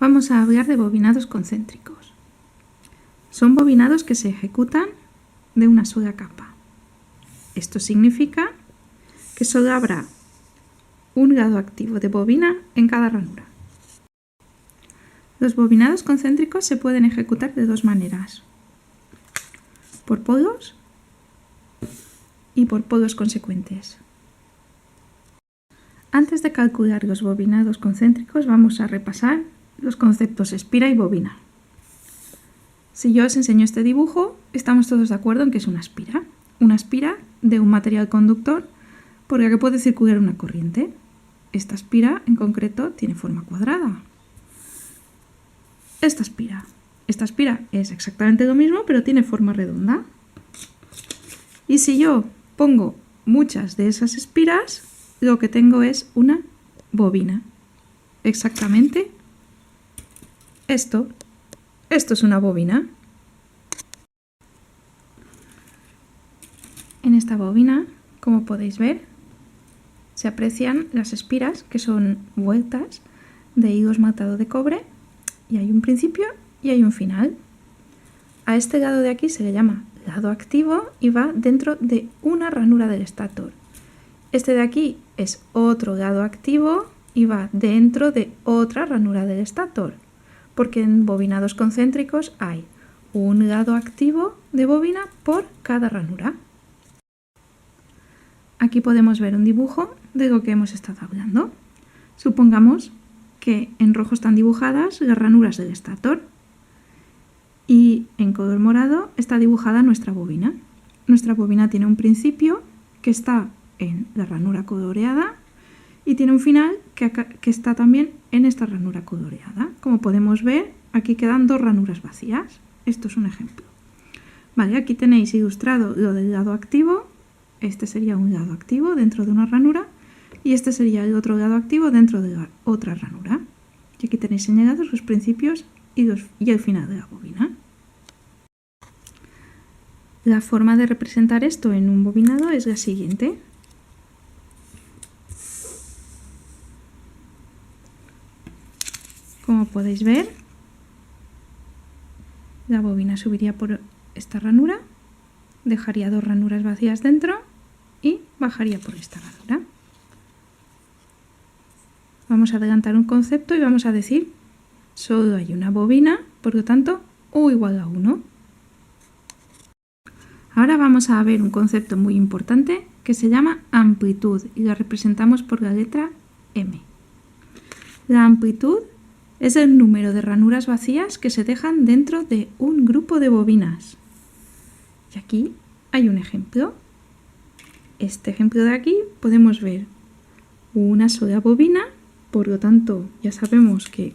vamos a hablar de bobinados concéntricos. Son bobinados que se ejecutan de una sola capa. Esto significa que solo habrá un lado activo de bobina en cada ranura. Los bobinados concéntricos se pueden ejecutar de dos maneras: por polos y por polos consecuentes. Antes de calcular los bobinados concéntricos, vamos a repasar los conceptos espira y bobina. Si yo os enseño este dibujo, estamos todos de acuerdo en que es una espira. Una espira de un material conductor por el que puede circular una corriente. Esta espira, en concreto, tiene forma cuadrada. Esta espira es exactamente lo mismo, pero tiene forma redonda. Y si yo pongo muchas de esas espiras, lo que tengo es una bobina. Exactamente esto. Esto es una bobina. En esta bobina, como podéis ver, se aprecian las espiras, que son vueltas de higo esmaltado de cobre, y hay un principio y hay un final. A este lado de aquí se le llama lado activo y va dentro de una ranura del estator. Este de aquí es otro lado activo y va dentro de otra ranura del estator, porque en bobinados concéntricos hay un lado activo de bobina por cada ranura. Aquí podemos ver un dibujo de lo que hemos estado hablando. Supongamos que en rojo están dibujadas las ranuras del estator y en color morado está dibujada nuestra bobina. Nuestra bobina tiene un principio que está en la ranura coloreada y tiene un final que está también en esta ranura coloreada. Como podemos ver, aquí quedan dos ranuras vacías. Esto es un ejemplo. Vale, aquí tenéis ilustrado lo del lado activo. Este sería un lado activo dentro de una ranura y este sería el otro lado activo dentro de la otra ranura. Y aquí tenéis señalados los principios y el final de la bobina. La forma de representar esto en un bobinado es la siguiente. Como podéis ver, la bobina subiría por esta ranura, dejaría dos ranuras vacías dentro y bajaría por esta ranura. Vamos a adelantar un concepto y vamos a decir: solo hay una bobina, por lo tanto, U igual a 1. Ahora vamos a ver un concepto muy importante que se llama amplitud y la representamos por la letra M. La amplitud es el número de ranuras vacías que se dejan dentro de un grupo de bobinas. Y aquí hay un ejemplo. Este ejemplo de aquí podemos ver una sola bobina, por lo tanto ya sabemos que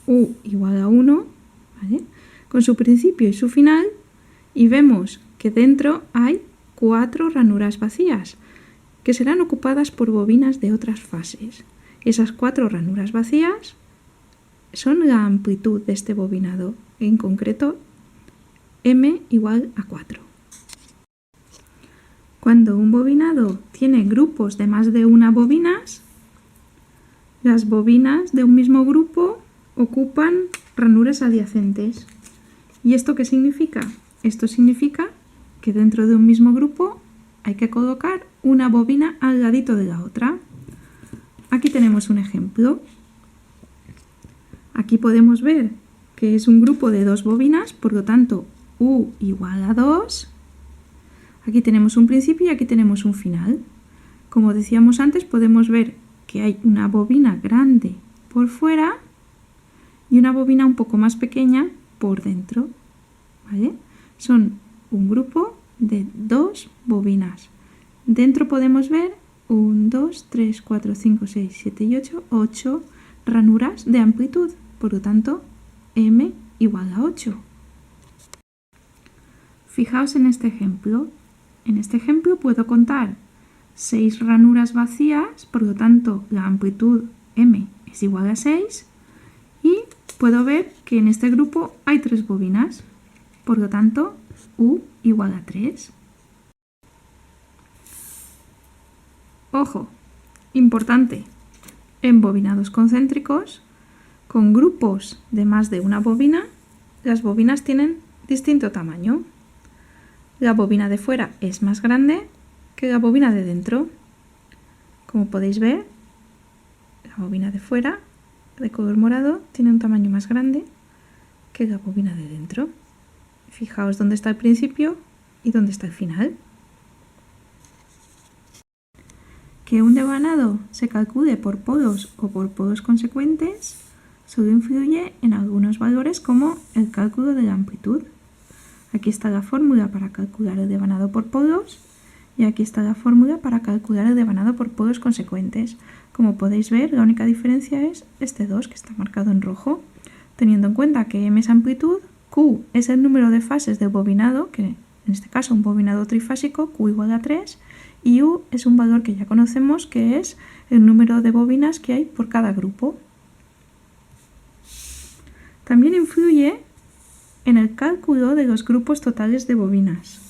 U igual a 1, ¿vale?, con su principio y su final, y vemos que dentro hay 4 ranuras vacías que serán ocupadas por bobinas de otras fases. Esas 4 ranuras vacías son la amplitud de este bobinado, en concreto M igual a 4. Cuando un bobinado tiene grupos de más de una bobinas, las bobinas de un mismo grupo ocupan ranuras adyacentes. ¿Y esto qué significa? Esto significa que dentro de un mismo grupo hay que colocar una bobina al ladito de la otra. Aquí tenemos un ejemplo. Aquí podemos ver que es un grupo de 2 bobinas, por lo tanto U igual a 2. Aquí tenemos un principio y aquí tenemos un final. Como decíamos antes, podemos ver que hay una bobina grande por fuera y una bobina un poco más pequeña por dentro, ¿vale? Son un grupo de 2 bobinas. Dentro podemos ver 1, 2, 3, 4, 5, 6, 7 y 8 ranuras de amplitud. Por lo tanto, M igual a 8. Fijaos en este ejemplo. En este ejemplo puedo contar 6 ranuras vacías, por lo tanto la amplitud M es igual a 6. Y puedo ver que en este grupo hay 3 bobinas, por lo tanto U igual a 3. Ojo, importante, en bobinados concéntricos Con grupos de más de una bobina, las bobinas tienen distinto tamaño. La bobina de fuera es más grande que la bobina de dentro. Como podéis ver, la bobina de fuera, de color morado, tiene un tamaño más grande que la bobina de dentro. Fijaos dónde está el principio y dónde está el final. Que un devanado se calcule por polos o por polos consecuentes solo influye en algunos valores como el cálculo de la amplitud. Aquí está la fórmula para calcular el devanado por polos y aquí está la fórmula para calcular el devanado por polos consecuentes. Como podéis ver, la única diferencia es este 2 que está marcado en rojo, teniendo en cuenta que m es amplitud, q es el número de fases del bobinado, que en este caso un bobinado trifásico, q igual a 3, y u es un valor que ya conocemos, que es el número de bobinas que hay por cada grupo. También influye en el cálculo de los grupos totales de bobinas.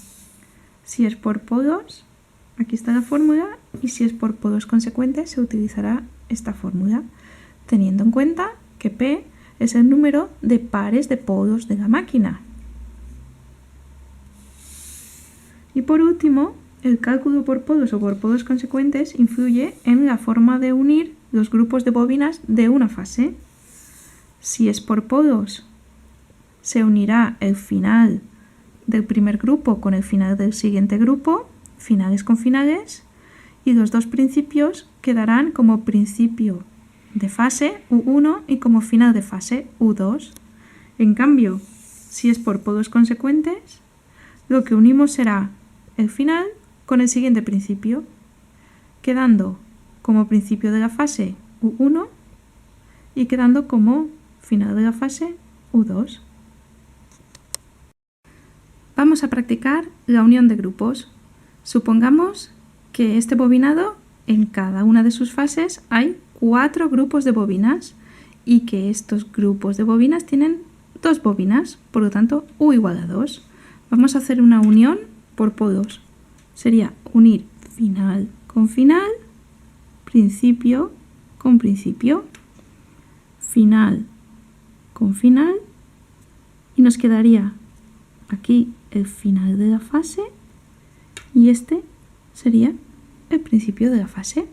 Si es por polos, aquí está la fórmula, y si es por polos consecuentes se utilizará esta fórmula, teniendo en cuenta que P es el número de pares de polos de la máquina. Y por último, el cálculo por polos o por polos consecuentes influye en la forma de unir los grupos de bobinas de una fase. Si es por polos, se unirá el final del primer grupo con el final del siguiente grupo, finales con finales, y los dos principios quedarán como principio de fase U1 y como final de fase U2. En cambio, si es por polos consecuentes, lo que unimos será el final con el siguiente principio, quedando como principio de la fase U1 y quedando como final de la fase U2. Vamos a practicar la unión de grupos. Supongamos que este bobinado, en cada una de sus fases hay 4 grupos de bobinas y que estos grupos de bobinas tienen 2 bobinas, por lo tanto U igual a 2. Vamos a hacer una unión por polos. Sería unir final con final, principio con principio, final con final, y nos quedaría aquí el final de la fase y este sería el principio de la fase.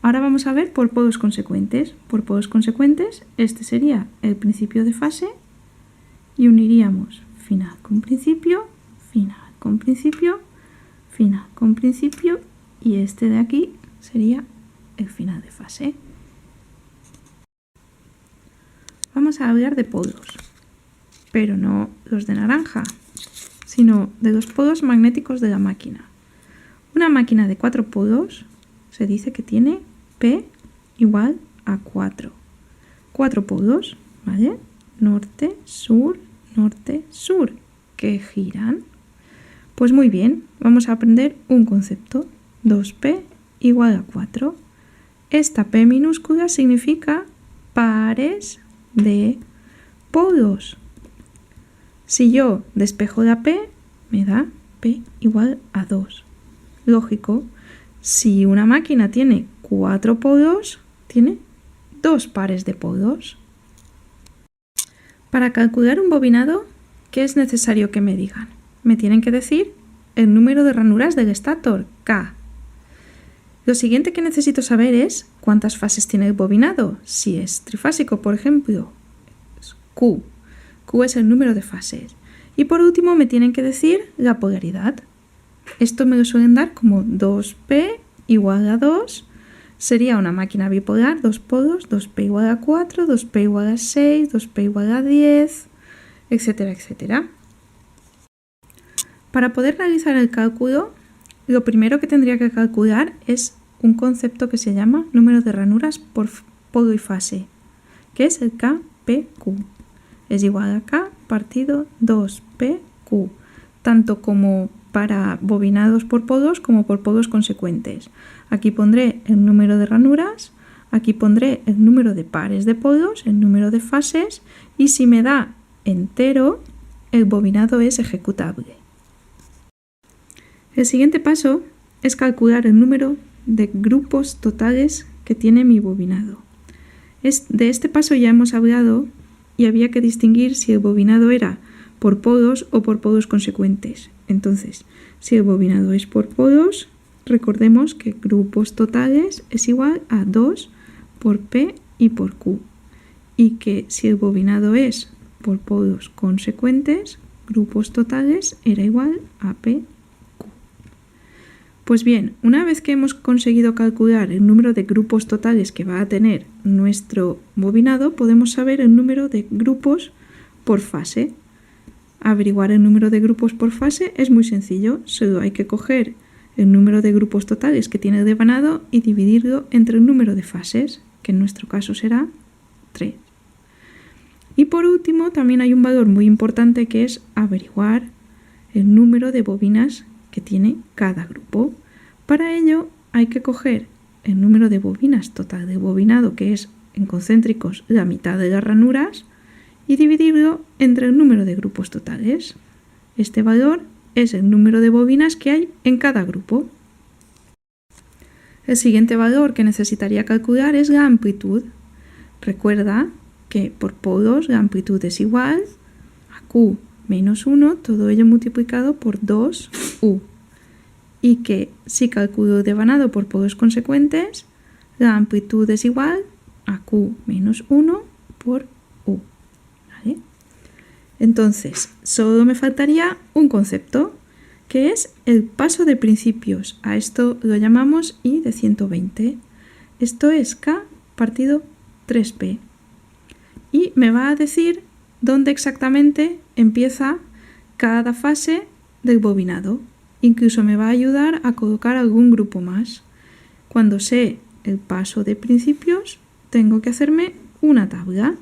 Ahora vamos a ver por polos consecuentes. Por polos consecuentes, este sería el principio de fase y uniríamos final con principio, final con principio, final con principio, y este de aquí sería el final de fase. Vamos a hablar de polos, pero no los de naranja, sino de los polos magnéticos de la máquina. Una máquina de 4 polos se dice que tiene P igual a 4. 4 polos, ¿vale? Norte, sur, que giran. Pues muy bien, vamos a aprender un concepto. 2P igual a 4. Esta P minúscula significa pares de polos. Si yo despejo la P, me da P igual a 2. Lógico, si una máquina tiene 4 polos, tiene 2 pares de polos. Para calcular un bobinado, ¿qué es necesario que me digan? Me tienen que decir el número de ranuras del estator, K. Lo siguiente que necesito saber es cuántas fases tiene el bobinado. Si es trifásico, por ejemplo, es Q. Q es el número de fases. Y por último me tienen que decir la polaridad. Esto me lo suelen dar como 2P igual a 2. Sería una máquina bipolar, 2 polos, 2P igual a 4, 2P igual a 6, 2P igual a 10, etcétera, etcétera. Para poder realizar el cálculo, lo primero que tendría que calcular es un concepto que se llama número de ranuras por polo y fase, que es el KPQ. Es igual a K partido 2PQ, tanto como para bobinados por polos como por polos consecuentes. Aquí pondré el número de ranuras, aquí pondré el número de pares de polos, el número de fases, y si me da entero, el bobinado es ejecutable. El siguiente paso es calcular el número de grupos totales que tiene mi bobinado. De este paso ya hemos hablado y había que distinguir si el bobinado era por podos o por podos consecuentes. Entonces, si el bobinado es por podos, recordemos que grupos totales es igual a 2 por P y por Q. Y que si el bobinado es por podos consecuentes, grupos totales era igual a P. Pues bien, una vez que hemos conseguido calcular el número de grupos totales que va a tener nuestro bobinado, podemos saber el número de grupos por fase. Averiguar el número de grupos por fase es muy sencillo, solo hay que coger el número de grupos totales que tiene el devanado y dividirlo entre el número de fases, que en nuestro caso será 3. Y por último, también hay un valor muy importante que es averiguar el número de bobinas que tiene cada grupo. Para ello hay que coger el número de bobinas total de bobinado, que es en concéntricos la mitad de las ranuras, y dividirlo entre el número de grupos totales. Este valor es el número de bobinas que hay en cada grupo. El siguiente valor que necesitaría calcular es la amplitud. Recuerda que por podos la amplitud es igual a Q menos 1, todo ello multiplicado por 2U. Y que si calculo el devanado por podos consecuentes, la amplitud es igual a Q menos 1 por U. ¿Vale? Entonces, solo me faltaría un concepto, que es el paso de principios. A esto lo llamamos I de 120. Esto es K partido 3P. Y me va a decir dónde exactamente empieza cada fase del bobinado. Incluso me va a ayudar a colocar algún grupo más. Cuando sé el paso de principios, tengo que hacerme una tabla.